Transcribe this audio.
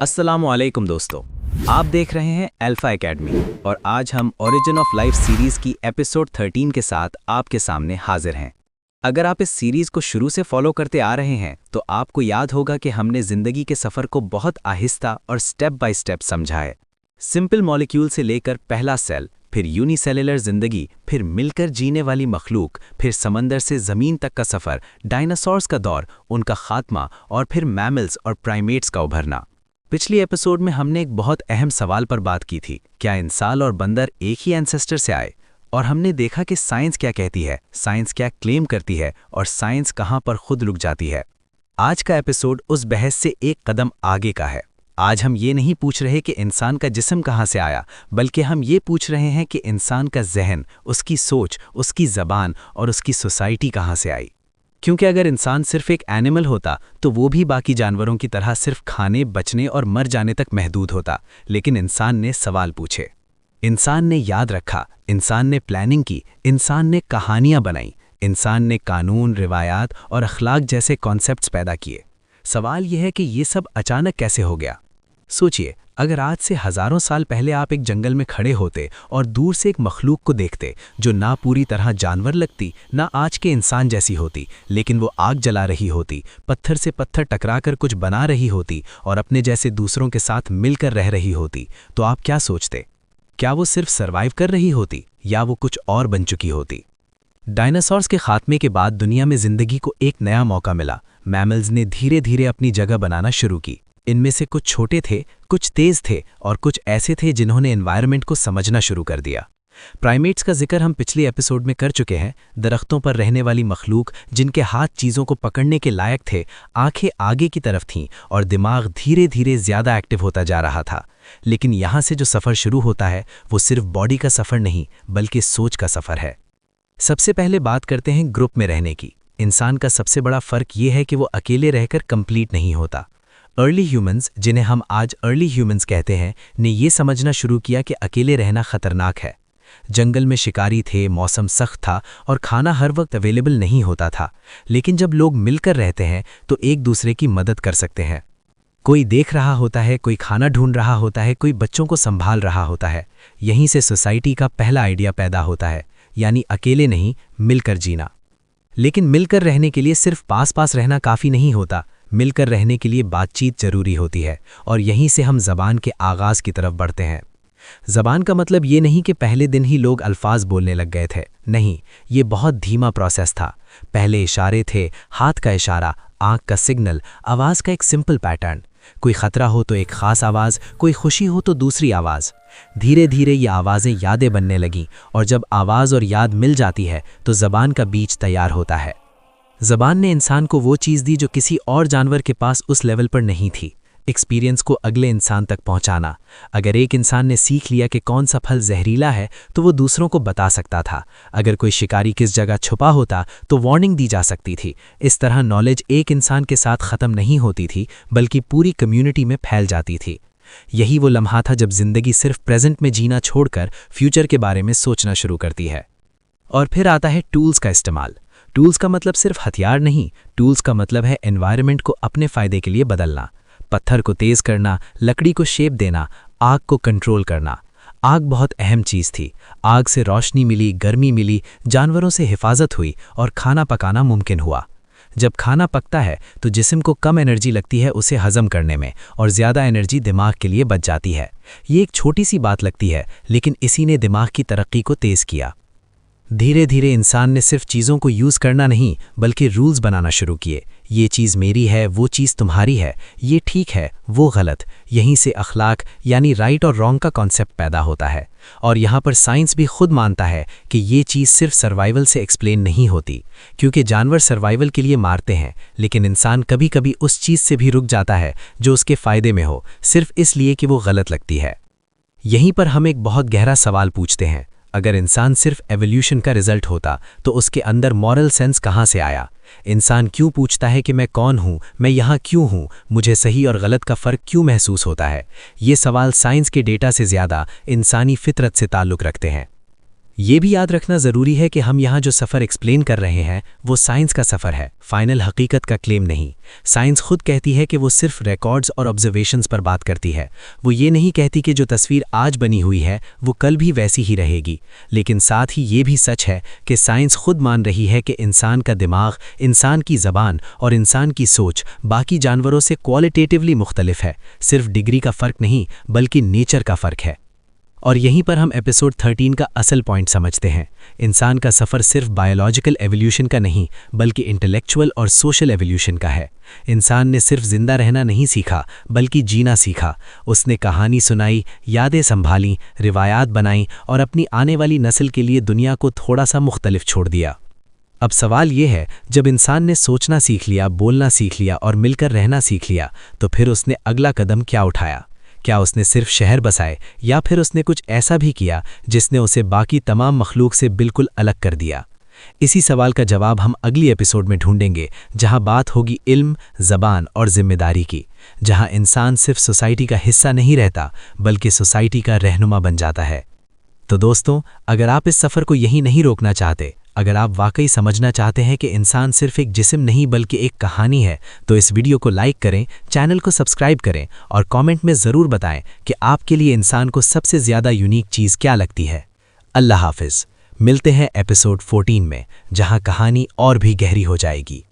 अस्सलामुअलैकुम दोस्तों, आप देख रहे हैं अल्फा एकेडमी और आज हम ओरिजिन ऑफ लाइफ सीरीज की एपिसोड 13 के साथ आपके सामने हाजिर हैं। अगर आप इस सीरीज को शुरू से फॉलो करते आ रहे हैं तो आपको याद होगा कि हमने जिंदगी के सफ़र को बहुत आहिस्ता और स्टेप बाय स्टेप समझा है। सिंपल मॉलिक्यूल से लेकर पहला सेल, फिर यूनिसेलुलर जिंदगी, फिर मिलकर जीने वाली मखलूक, फिर समंदर से ज़मीन तक का सफ़र, डायनासोर्स का दौर, उनका खात्मा और फिर मैमल्स और प्राइमेट्स का उभरना। पिछली एपिसोड में हमने एक बहुत अहम सवाल पर बात की थी, क्या इंसान और बंदर एक ही एंसेस्टर से आए? और हमने देखा कि साइंस क्या कहती है, साइंस क्या क्लेम करती है और साइंस कहाँ पर खुद रुक जाती है। आज का एपिसोड उस बहस से एक कदम आगे का है। आज हम ये नहीं पूछ रहे कि इंसान का जिस्म कहाँ से आया, बल्कि हम ये पूछ रहे हैं कि इंसान का जहन, उसकी सोच, उसकी ज़बान और उसकी सोसाइटी कहाँ से आई। क्योंकि अगर इंसान सिर्फ एक एनिमल होता तो वो भी बाकी जानवरों की तरह सिर्फ खाने, बचने और मर जाने तक महदूद होता, लेकिन इंसान ने सवाल पूछे, इंसान ने याद रखा, इंसान ने प्लानिंग की, इंसान ने कहानियां बनाई, इंसान ने कानून, रिवायात और अखलाक जैसे कॉन्सेप्ट्स पैदा किए। सवाल यह है कि ये सब अचानक कैसे हो गया। सोचिए, अगर आज से हज़ारों साल पहले आप एक जंगल में खड़े होते और दूर से एक मखलूक को देखते जो ना पूरी तरह जानवर लगती, ना आज के इंसान जैसी होती, लेकिन वो आग जला रही होती, पत्थर से पत्थर टकराकर कुछ बना रही होती और अपने जैसे दूसरों के साथ मिलकर रह रही होती, तो आप क्या सोचते? क्या वो सिर्फ सर्वाइव कर रही होती या वो कुछ और बन चुकी होती? डायनासोर्स के खात्मे के बाद दुनिया में जिंदगी को एक नया मौका मिला। मैमल्स ने धीरे धीरे अपनी जगह बनाना शुरू की। इनमें से कुछ छोटे थे, कुछ तेज थे और कुछ ऐसे थे जिन्होंने एनवायरनमेंट को समझना शुरू कर दिया। प्राइमेट्स का जिक्र हम पिछले एपिसोड में कर चुके हैं। दरख्तों पर रहने वाली मखलूक जिनके हाथ चीज़ों को पकड़ने के लायक थे, आंखें आगे की तरफ थीं और दिमाग धीरे धीरे ज़्यादा एक्टिव होता जा रहा था। लेकिन यहाँ से जो सफ़र शुरू होता है वो सिर्फ बॉडी का सफ़र नहीं, बल्कि सोच का सफ़र है। सबसे पहले बात करते हैं ग्रुप में रहने की। इंसान का सबसे बड़ा फ़र्क ये है कि वो अकेले रहकर कंप्लीट नहीं होता। अर्ली ह्यूमंस, जिन्हें हम आज अर्ली ह्यूमंस कहते हैं, ने ये समझना शुरू किया कि अकेले रहना खतरनाक है। जंगल में शिकारी थे, मौसम सख्त था और खाना हर वक्त अवेलेबल नहीं होता था। लेकिन जब लोग मिलकर रहते हैं तो एक दूसरे की मदद कर सकते हैं। कोई देख रहा होता है, कोई खाना ढूंढ रहा होता है, कोई बच्चों को संभाल रहा होता है। यहीं से सोसाइटी का पहला आइडिया पैदा होता है, यानी अकेले नहीं, मिलकर जीना। लेकिन मिलकर रहने के लिए सिर्फ पास पास रहना काफ़ी नहीं होता। मिलकर रहने के लिए बातचीत जरूरी होती है और यहीं से हम ज़बान के आगाज़ की तरफ बढ़ते हैं। ज़बान का मतलब ये नहीं कि पहले दिन ही लोग अल्फाज बोलने लग गए थे। नहीं, ये बहुत धीमा प्रोसेस था। पहले इशारे थे, हाथ का इशारा, आँख का सिग्नल, आवाज़ का एक सिंपल पैटर्न। कोई ख़तरा हो तो एक ख़ास आवाज़, कोई खुशी हो तो दूसरी आवाज़। धीरे धीरे ये आवाज़ें यादें बनने लगीं और जब आवाज़ और याद मिल जाती है तो ज़बान का बीज तैयार होता है। ज़बान ने इंसान को वो चीज़ दी जो किसी और जानवर के पास उस लेवल पर नहीं थी, एक्सपीरियंस को अगले इंसान तक पहुंचाना। अगर एक इंसान ने सीख लिया कि कौन सा फल जहरीला है तो वो दूसरों को बता सकता था। अगर कोई शिकारी किस जगह छुपा होता तो वार्निंग दी जा सकती थी। इस तरह नॉलेज एक इंसान के साथ ख़त्म नहीं होती थी, बल्कि पूरी कम्युनिटी में फैल जाती थी। यही वो लम्हा था जब जिंदगी सिर्फ प्रेजेंट में जीना छोड़कर फ्यूचर के बारे में सोचना शुरू करती है। और फिर आता है टूल्स का इस्तेमाल। टूल्स का मतलब सिर्फ हथियार नहीं, टूल्स का मतलब है एनवायरनमेंट को अपने फ़ायदे के लिए बदलना। पत्थर को तेज़ करना, लकड़ी को शेप देना, आग को कंट्रोल करना। आग बहुत अहम चीज़ थी। आग से रोशनी मिली, गर्मी मिली, जानवरों से हिफाजत हुई और खाना पकाना मुमकिन हुआ। जब खाना पकता है तो जिस्म को कम एनर्जी लगती है उसे हज़म करने में और ज़्यादा एनर्जी दिमाग के लिए बच जाती है। ये एक छोटी सी बात लगती है, लेकिन इसी ने दिमाग की तरक्की को तेज़ किया। धीरे धीरे इंसान ने सिर्फ चीज़ों को यूज़ करना नहीं, बल्कि रूल्स बनाना शुरू किए। ये चीज़ मेरी है, वो चीज़ तुम्हारी है, ये ठीक है, वो गलत। यहीं से अखलाक यानी राइट और रॉन्ग का कॉन्सेप्ट पैदा होता है। और यहाँ पर साइंस भी खुद मानता है कि ये चीज़ सिर्फ सर्वाइवल से एक्सप्लेन नहीं होती, क्योंकि जानवर सर्वाइवल के लिए मारते हैं, लेकिन इंसान कभी कभी उस चीज़ से भी रुक जाता है जो उसके फ़ायदे में हो, सिर्फ इसलिए कि वो गलत लगती है। यहीं पर हम एक बहुत गहरा सवाल पूछते हैं, अगर इंसान सिर्फ एवोल्यूशन का रिजल्ट होता तो उसके अंदर मॉरल सेंस कहाँ से आया? इंसान क्यों पूछता है कि मैं कौन हूँ, मैं यहाँ क्यों हूँ, मुझे सही और गलत का फ़र्क क्यों महसूस होता है? ये सवाल साइंस के डेटा से ज़्यादा इंसानी फितरत से ताल्लुक़ रखते हैं। ये भी याद रखना ज़रूरी है कि हम यहाँ जो सफ़र एक्सप्लेन कर रहे हैं वो साइंस का सफ़र है, फाइनल हकीकत का क्लेम नहीं। साइंस खुद कहती है कि वो सिर्फ रिकॉर्ड्स और ऑब्जर्वेशंस पर बात करती है। वो ये नहीं कहती कि जो तस्वीर आज बनी हुई है वो कल भी वैसी ही रहेगी। लेकिन साथ ही ये भी सच है कि साइंस खुद मान रही है कि इंसान का दिमाग, इंसान की ज़बान और इंसान की सोच बाकी जानवरों से क्वालिटेटिवली मुख्तलिफ है। सिर्फ डिग्री का फ़र्क नहीं बल्कि नेचर का फ़र्क है। और यहीं पर हम एपिसोड 13 का असल पॉइंट समझते हैं। इंसान का सफ़र सिर्फ बायोलॉजिकल एवोल्यूशन का नहीं बल्कि इंटेलेक्चुअल और सोशल एवोल्यूशन का है। इंसान ने सिर्फ जिंदा रहना नहीं सीखा बल्कि जीना सीखा। उसने कहानी सुनाई, यादें संभाली, रिवायात बनाई और अपनी आने वाली नस्ल के लिए दुनिया को थोड़ा सा मुख्तलिफ छोड़ दिया। अब सवाल ये है, जब इंसान ने सोचना सीख लिया, बोलना सीख लिया और मिलकर रहना सीख लिया, तो फिर उसने अगला कदम क्या उठाया? क्या उसने सिर्फ शहर बसाए या फिर उसने कुछ ऐसा भी किया जिसने उसे बाकी तमाम मखलूक से बिल्कुल अलग कर दिया? इसी सवाल का जवाब हम अगली एपिसोड में ढूंढेंगे, जहां बात होगी इल्म, ज़बान और जिम्मेदारी की, जहां इंसान सिर्फ सोसाइटी का हिस्सा नहीं रहता बल्कि सोसाइटी का रहनुमा बन जाता है। तो दोस्तों, अगर आप इस सफ़र को यहीं नहीं रोकना चाहते, अगर आप वाकई समझना चाहते हैं कि इंसान सिर्फ एक जिस्म नहीं बल्कि एक कहानी है, तो इस वीडियो को लाइक करें, चैनल को सब्सक्राइब करें और कमेंट में ज़रूर बताएं कि आपके लिए इंसान को सबसे ज़्यादा यूनिक चीज़ क्या लगती है। अल्लाह हाफिज़। मिलते हैं एपिसोड 14 में, जहां कहानी और भी गहरी हो जाएगी।